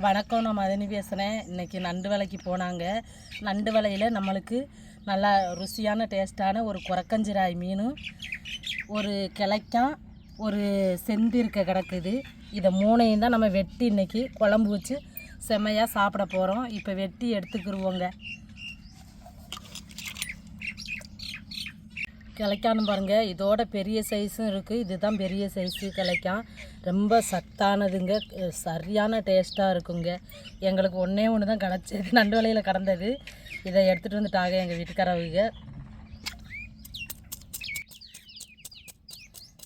வணக்கம், நான் மதனி பேசுகிறேன். இன்றைக்கி நண்டு வலைக்கு போனாங்க. நண்டு வலையில் நம்மளுக்கு நல்லா ருசியான டேஸ்ட்டான ஒரு குரக்கஞ்சிராய் மீனும் ஒரு கிளைக்கான் ஒரு செந்திருக்க கிடக்குது. இதை மூணையும் தான் நம்ம வெட்டி இன்றைக்கி குழம்பு வச்சு செம்மையாக சாப்பிட போகிறோம். இப்போ வெட்டி எடுத்துக்கிடுவோங்க. கிளைக்கான்னு பாருங்கள், இதோட பெரிய சைஸும் இருக்குது. இதுதான் பெரிய சைஸு கிளைக்கான். ரொம்ப சத்தானதுங்க, சரியான டேஸ்ட்டாக இருக்குங்க. எங்களுக்கு ஒன்றே ஒன்று தான் கிடச்சது, நண்டு வலையில் கடந்தது. இதை எடுத்துகிட்டு வந்துட்டாங்க எங்கள் வீட்டுக்காரவங்க.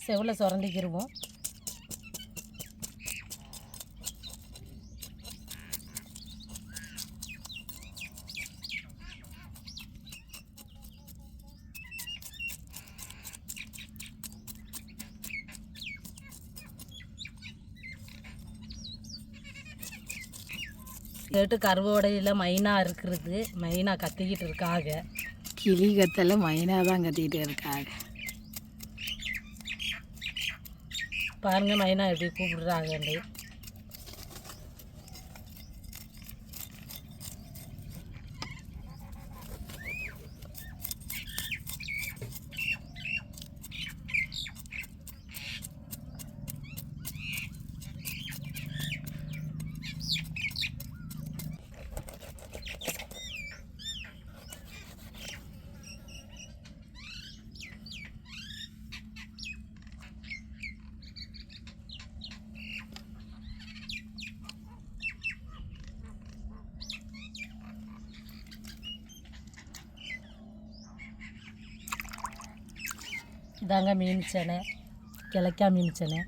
செவில் சுரண்டிக்கிடுவோம். கேட்டு கருவோடையில் மைனா இருக்கிறது. மைனா கத்திக்கிட்டு இருக்காங்க. கிளி கத்தல மைனா தான் கத்திக்கிட்டு இருக்காங்க. பாருங்க மைனா எப்படி கூப்பிடுறாங்கன்னு. இதாங்க மீன் செனை, கிளைக்கா மீன் செனை.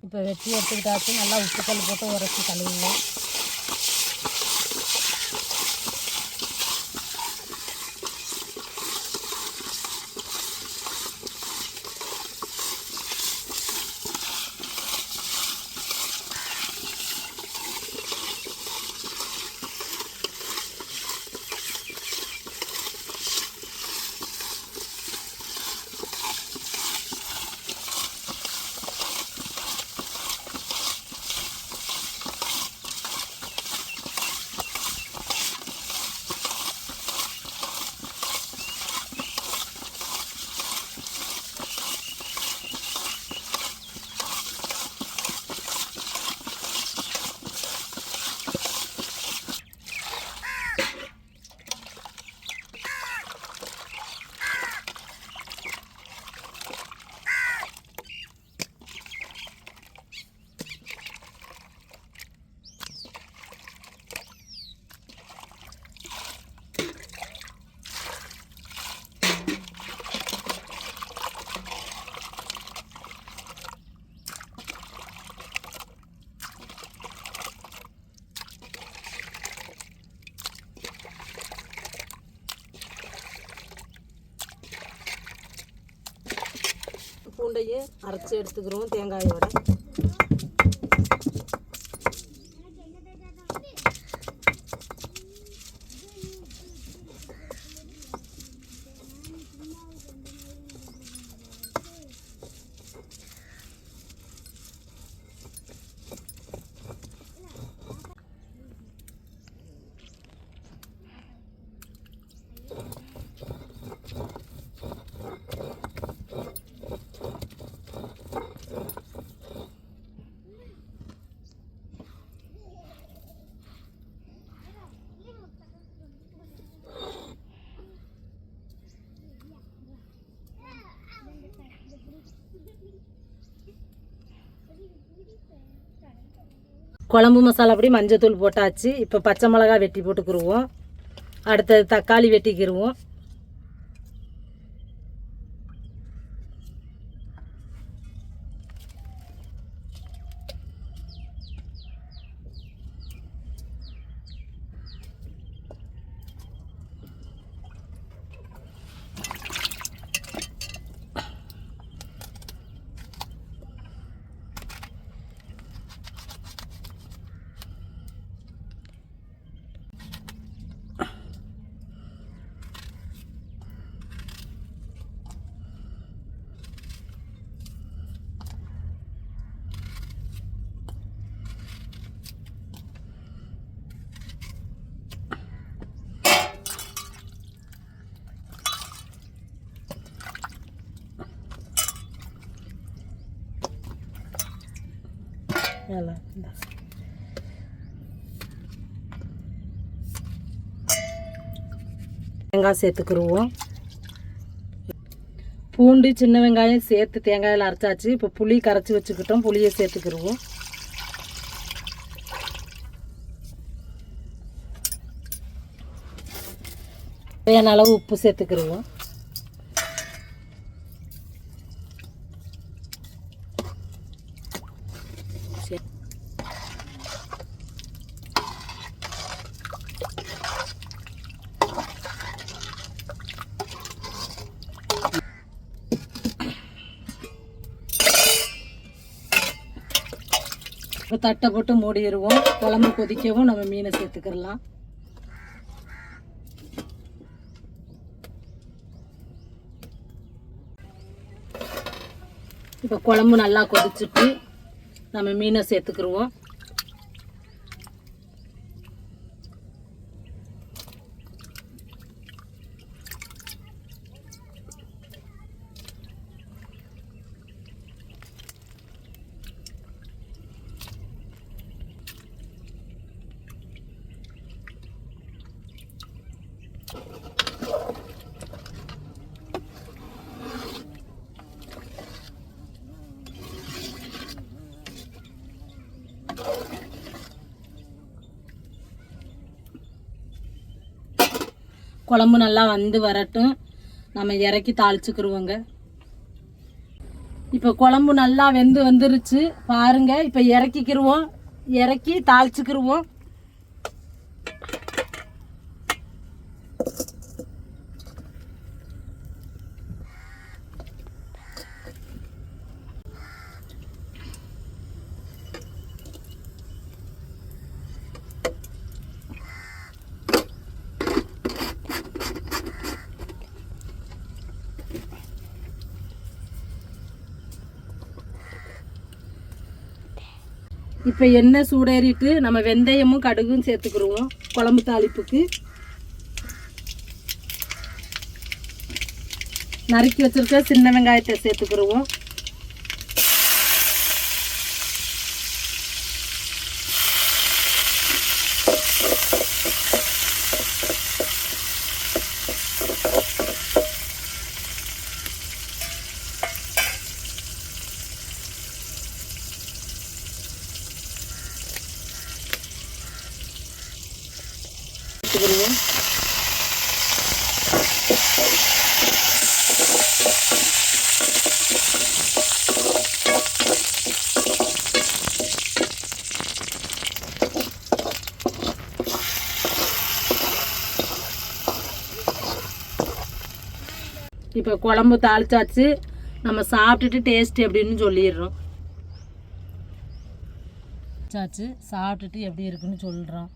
இப்போ வெட்டி எடுத்துக்கிட்டாச்சு. நல்லா உப்புக்கல் போட்டு உரைச்சி கழுவுவோம். பூண்டையும் அரைச்சி எடுத்துக்கிறோம் தேங்காயோட. குழம்பு மசாலா அப்படி மஞ்சத்தூள் போட்டாச்சு. இப்போ பச்சை மிளகா வெட்டி போட்டுக்கிடுவோம். அடுத்தது தக்காளி வெட்டிக்கிடுவோம். தேங்காய் சேர்த்துக்கிடுவோம். பூண்டு சின்ன வெங்காயம் சேர்த்து தேங்காயில் அரைச்சாச்சு. இப்போ புளி கரைச்சி வச்சுக்கிட்டோம். புளியை சேர்த்துக்கிடுவோம். தேவையான அளவு உப்பு சேர்த்துக்கிடுவோம். தட்டை போட்டு மூடிடுவோம். குழம்பு கொதிக்கவும் நம்ம மீனை சேர்த்துக்கிடலாம். இப்போ குழம்பு நல்லா கொதிச்சுட்டு நம்ம மீனை சேர்த்துக்கிடுவோம். குழம்பு நல்லா வந்து வரட்டும். நம்ம இறக்கி தாளிச்சுக்கிடுவோங்க. இப்போ குழம்பு நல்லா வெந்து வந்துருச்சு பாருங்க. இப்போ இறக்கிக்கிடுவோம். இறக்கி தாளிச்சுக்கிடுவோம். இப்போ எண்ணெய் சூடேறிட்டு நம்ம வெந்தயமும் கடுகும் சேர்த்துக்கிடுவோம். குழம்பு தாளிப்புக்கு நறுக்கி வச்சிருக்க சின்ன வெங்காயத்தை சேர்த்துக்கிடுவோம். இப்போ குழம்பு தாளிச்சாச்சு. நம்ம சாப்பிட்டுட்டு டேஸ்ட் எப்படின்னு சொல்லிடுறோம். சாச்சு சாப்பிட்டுட்டு எப்படி இருக்குன்னு சொல்கிறோம்.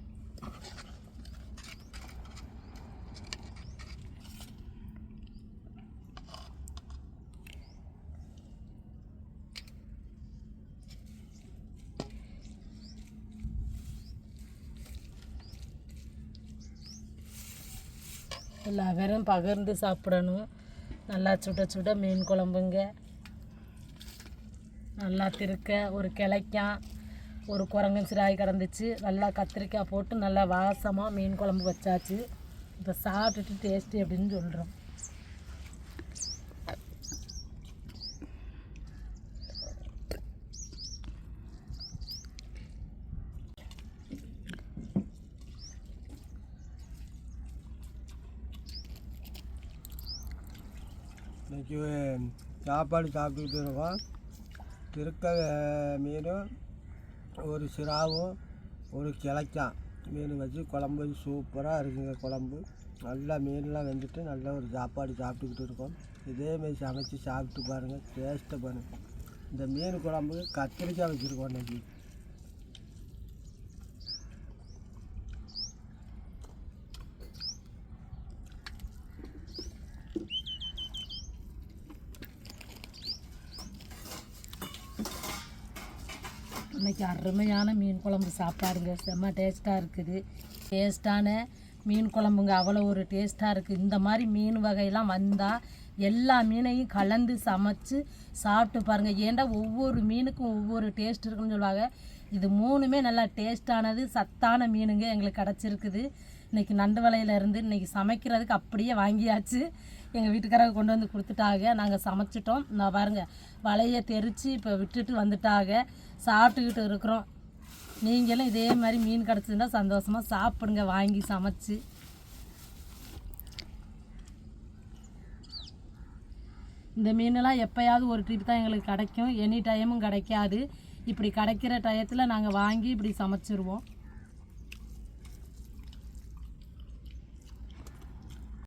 எல்லாரும் பகிர்ந்து சாப்பிடணும். நல்லா சுட சுட மீன் குழம்புங்க, நல்லா திருக்க ஒரு கிளைக்கான் ஒரு குரங்கஞ்சிராய் கிடந்துச்சு. நல்லா கத்திரிக்காய் போட்டு நல்லா வாசமாக மீன் குழம்பு வச்சாச்சு. இப்போ சாப்பிட்டுட்டு டேஸ்ட்டு எப்படின்னு சொல்கிறோம். இன்றைக்கி சாப்பாடு சாப்பிட்டுக்கிட்டு இருக்கோம். திருக்க மீனும் ஒரு சிராவும் ஒரு கிளைக்கான் மீன் வச்சு குழம்பு சூப்பராக இருக்குங்க. குழம்பு நல்லா மீன்லாம் வெந்துட்டு நல்லா ஒரு சாப்பாடு சாப்பிட்டுக்கிட்டு இருக்கோம். இதேமாரி சமைச்சு சாப்பிட்டு பாருங்கள், டேஸ்ட்டை பாருங்கள். இந்த மீன் குழம்பு கத்திரிக்காய் வச்சுருக்கோம் இன்றைக்கி. இன்றைக்கி அருமையான மீன் குழம்பு சாப்பாடுங்க, செம்ம டேஸ்ட்டாக இருக்குது. டேஸ்ட்டான மீன் குழம்புங்க, அவ்வளோ ஒரு டேஸ்ட்டாக இருக்குது. இந்த மாதிரி மீன் வகையெல்லாம் வந்தால் எல்லா மீனையும் கலந்து சமைச்சு சாப்பிட்டு பாருங்கள். ஏன்டா ஒவ்வொரு மீனுக்கும் ஒவ்வொரு டேஸ்ட் இருக்குன்னு சொல்லுவாங்க. இது மூணுமே நல்லா டேஸ்ட்டானது, சத்தான மீனுங்க எங்களுக்கு கிடச்சிருக்குது. இன்றைக்கி நண்டு வலையிலேருந்து இன்றைக்கி சமைக்கிறதுக்கு அப்படியே வாங்கியாச்சு. எங்கள் வீட்டுக்காரங்க கொண்டு வந்து கொடுத்துட்டாங்க, நாங்கள் சமைச்சிட்டோம். நான் பாருங்கள் வலையை தெரித்து இப்போ விட்டுட்டு வந்துட்டாங்க, சாப்பிட்டுக்கிட்டு இருக்கிறோம். நீங்களும் இதே மாதிரி மீன் கிடச்சிருந்தா சந்தோஷமாக சாப்பிடுங்க வாங்கி சமைச்சு. இந்த மீனெல்லாம் எப்போயாவது ஒரு ட்ரிப் தான் எங்களுக்கு கிடைக்கும், எனி டைமும் கிடைக்காது. இப்படி கிடைக்கிற டயத்தில் நாங்கள் வாங்கி இப்படி சமைச்சிருவோம்.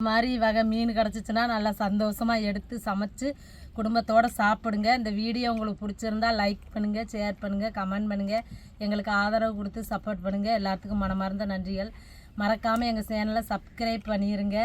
மாதிரி வகை மீன் கிடச்சிச்சின்னா நல்லா சந்தோஷமாக எடுத்து சமைச்சு குடும்பத்தோடு சாப்பிடுங்க. இந்த வீடியோ உங்களுக்கு பிடிச்சிருந்தா லைக் பண்ணுங்கள், ஷேர் பண்ணுங்கள், கமெண்ட் பண்ணுங்கள். எங்களுக்கு ஆதரவு கொடுத்து சப்போர்ட் பண்ணுங்கள். எல்லாத்துக்கும் மனமார்ந்த நன்றிகள். மறக்காமல் எங்கள் சேனலை சப்ஸ்கிரைப் பண்ணிடுங்க.